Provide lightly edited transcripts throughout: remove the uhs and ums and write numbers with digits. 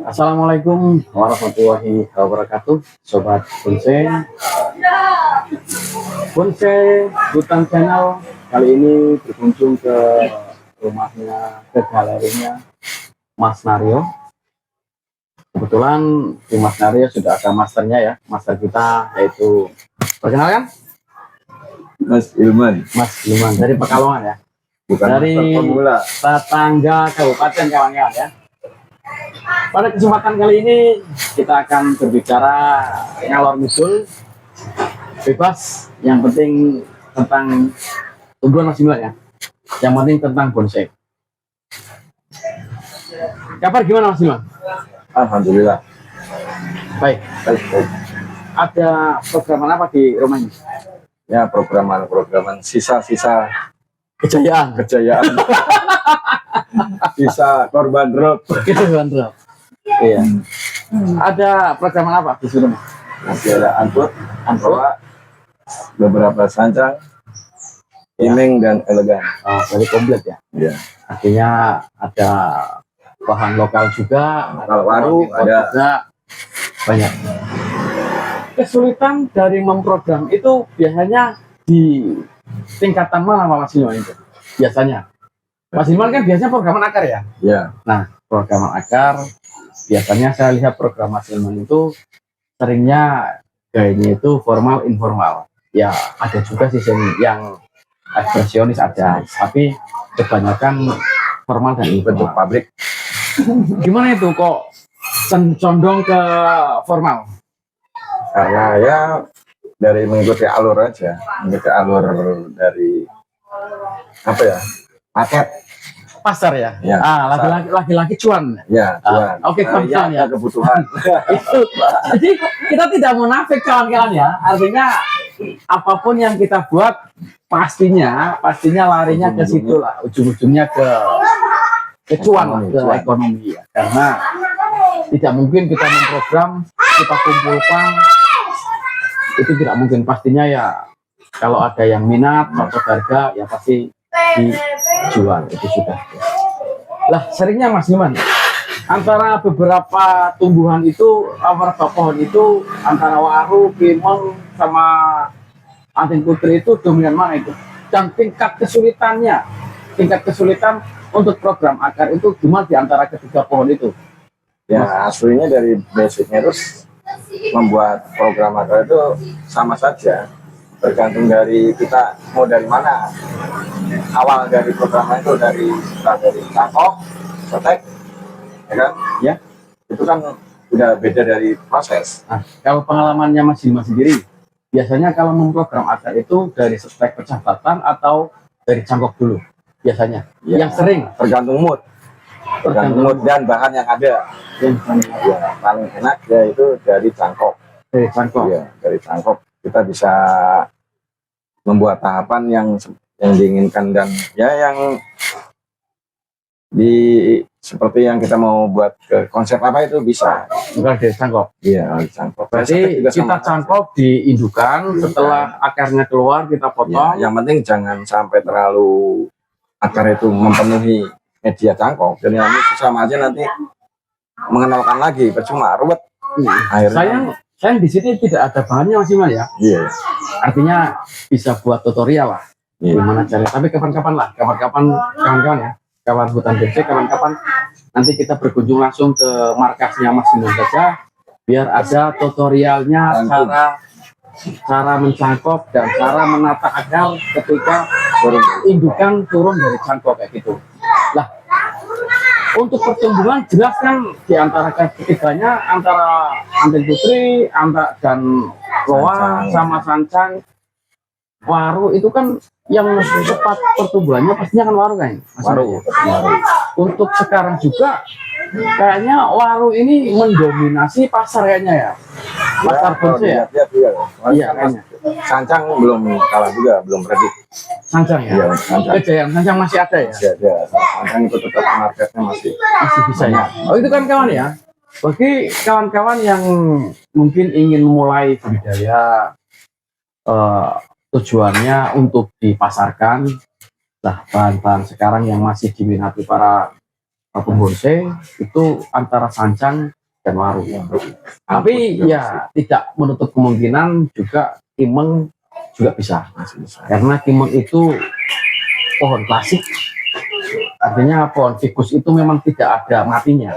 Assalamualaikum warahmatullahi wabarakatuh, Sobat Bonsai. Bonsai Hutan Channel kali ini berkunjung ke rumahnya, ke galerinya Mas Naryo. Kebetulan di Mas Naryo sudah ada masternya ya, master kita yaitu, perkenalkan, Mas Ilman. Mas Ilman dari Pekalongan ya, Bukan dari pemula. tetangga kabupaten kawan-kawan ya. Pada kesempatan kali ini kita akan berbicara ngalor ngidul, bebas, yang penting tentang tumbuhan Mas Ilman ya, yang penting tentang bonsai. Kabar gimana Mas Ilman? Alhamdulillah. Baik. Baik. Ada program apa di rumah ini? Ya, programan sisa-sisa Kejayaan. Sisa korban drop. Gitu kan, Bro? Iya. Ada program apa di rumah? Masih ada angkut, beberapa sancang, imeng dan elegan. Oh, dari komplit ya. Ya. Artinya ada bahan lokal juga, Lokal waru impor ada. juga, banyak. Kesulitan dari memprogram itu biasanya di tingkatan mana Mas Ilman itu? Biasanya. Mas Ilman kan biasanya programan akar ya? Ya. Nah, programan akar, biasanya saya lihat program Mas Ilman itu seringnya gayanya itu formal informal. Ya, ada juga sih yang ekspresionis ada, tapi kebanyakan formal dan Bentuk informal. pabrik. Gimana itu kok condong ke formal? Karena ya dari mengikuti alur aja, mengikuti alur dari apa ya, paket. Pasar ya? Ya, Laki-laki cuan. Ya, cuan. Oke, Ya, ya. ada kebutuhan. Itu. Jadi kita tidak munafik kawan-kawan ya. Artinya apapun yang kita buat pastinya larinya ke situ lah. Ujung-ujungnya ke cuan lah, ke ekonomi ya. Karena tidak mungkin kita memprogram, kita kumpulkan, itu tidak mungkin. Pastinya ya kalau ada yang minat atau harga ya pasti dijual, itu sudah. Lah seringnya Mas Ilman, antara beberapa tumbuhan itu, beberapa pohon itu, antara waru, pimun sama anting putri itu dominan mana itu? Dan tingkat kesulitan untuk program akar itu gimana di antara ketiga pohon itu? Ya, aslinya dari basicnya terus membuat program akar itu sama saja, tergantung dari kita mau dari mana. Awal dari program itu dari cangkok, setek, ya kan? Ya, Itu kan udah beda dari proses. nah, kalau pengalamannya Mas Ilman sendiri, biasanya kalau memprogram akar itu dari setek pecah batang atau dari cangkok dulu? Biasanya, Ya, yang sering tergantung mood dan bahan yang ada. yang Ya, paling enak yaitu dari cangkok. dari cangkok. Ya, dari cangkok kita bisa membuat tahapan yang diinginkan dan ya yang seperti yang kita mau buat ke konsep apa itu bisa. Bukan dari cangkok. Iya, dari cangkok. Berarti kita cangkok diindukan, setelah akarnya keluar kita potong. Ya, yang penting jangan sampai terlalu akar itu memenuhi media cangkok. Jadi nanti sama aja nanti mengenalkan lagi, percuma ruwet. Akhirnya Sayang di sini tidak ada bahannya Mas Ilman ya. iya. Artinya bisa buat tutorial lah. Iya. Gimana caranya. Tapi kapan-kapan kawan-kawan ya. Kawan Hutan Bonsai, kapan-kapan nanti kita berkunjung langsung ke markasnya Mas Ilman saja, biar ada tutorialnya cara mencangkok dan cara menata akar ketika indukan turun dari cangkok kayak gitu. Lah, untuk pertumbuhan jelas kan di antara ketiganya, antara anting putri, dan loa sama sancang, waru itu kan yang cepat pertumbuhannya pastinya kan waru kan? Waru. Untuk sekarang juga kayaknya waru ini mendominasi pasar kayaknya ya. Pasar bonsai ya. Iya kayaknya. Sancang belum kalah juga, belum ready. Sancang ya. Iya, sancang. Kejayaan sancang masih ada ya. Masih ada. Sancang itu tetap marketnya masih Bisa ya. Oh itu kan kawan ya. Bagi kawan-kawan yang mungkin ingin memulai budidaya, tujuannya untuk dipasarkan, lah bahan-bahan sekarang yang masih diminati para pembonsai itu antara sancang dan waru. Tapi ya tidak menutup kemungkinan juga kimeng juga bisa. Karena kimeng itu pohon klasik, artinya pohon ficus itu memang tidak ada matinya.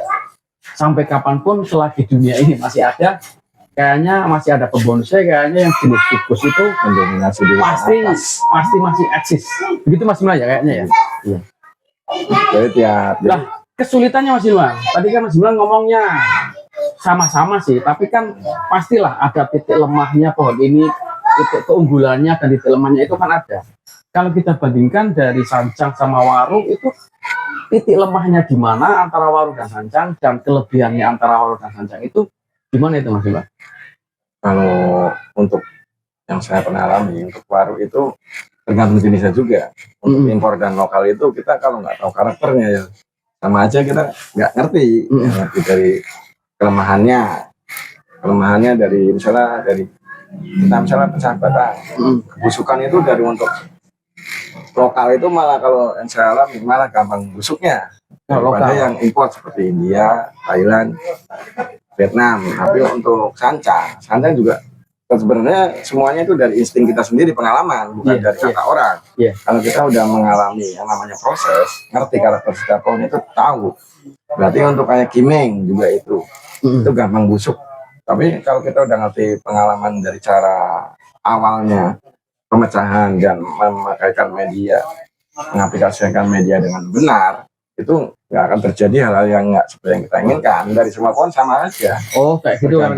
Sampai kapanpun selagi dunia ini masih ada, kayaknya masih ada pembonsai kayaknya yang jenis ficus itu mendominasi di pasti masih eksis. Begitu Mas Imlan ya kayaknya ya. Iya. Jadi tiap Lah, kesulitannya Mas Imlan. Tadi kan Mas Imlan ngomongnya sama-sama sih, tapi kan pastilah ada titik lemahnya pohon ini, titik keunggulannya dan titik lemahnya itu kan ada. Kalau kita bandingkan dari sancang sama waru itu titik lemahnya di mana antara waru dan sancang, dan kelebihannya antara waru dan sancang itu gimana itu Mas Imlan? Kalau untuk yang saya pernah alami, untuk waru itu tergantung jenisnya juga. Untuk impor dan lokal itu kita kalau nggak tahu karakternya ya sama aja kita nggak ngerti, nggak ngerti dari kelemahannya dari misalnya pecah batang, kebusukan itu dari untuk lokal itu malah kalau yang saya alami malah gampang busuknya daripada yang impor seperti India, Thailand, Vietnam. Tapi untuk sancang juga sebenarnya semuanya itu dari insting kita sendiri, pengalaman, bukan dari kata orang. Kalau kita udah mengalami yang namanya proses, ngerti karakter setiap pohon itu tahu. Berarti untuk kayak kimeng juga itu gampang busuk. Tapi kalau kita udah ngerti pengalaman dari cara awalnya pemecahan dan memakaikan media, mengaplikasikan media dengan benar, itu nggak akan terjadi hal-hal yang nggak seperti yang kita inginkan. Dari semua pohon sama aja. Oh, kayak gitu kan?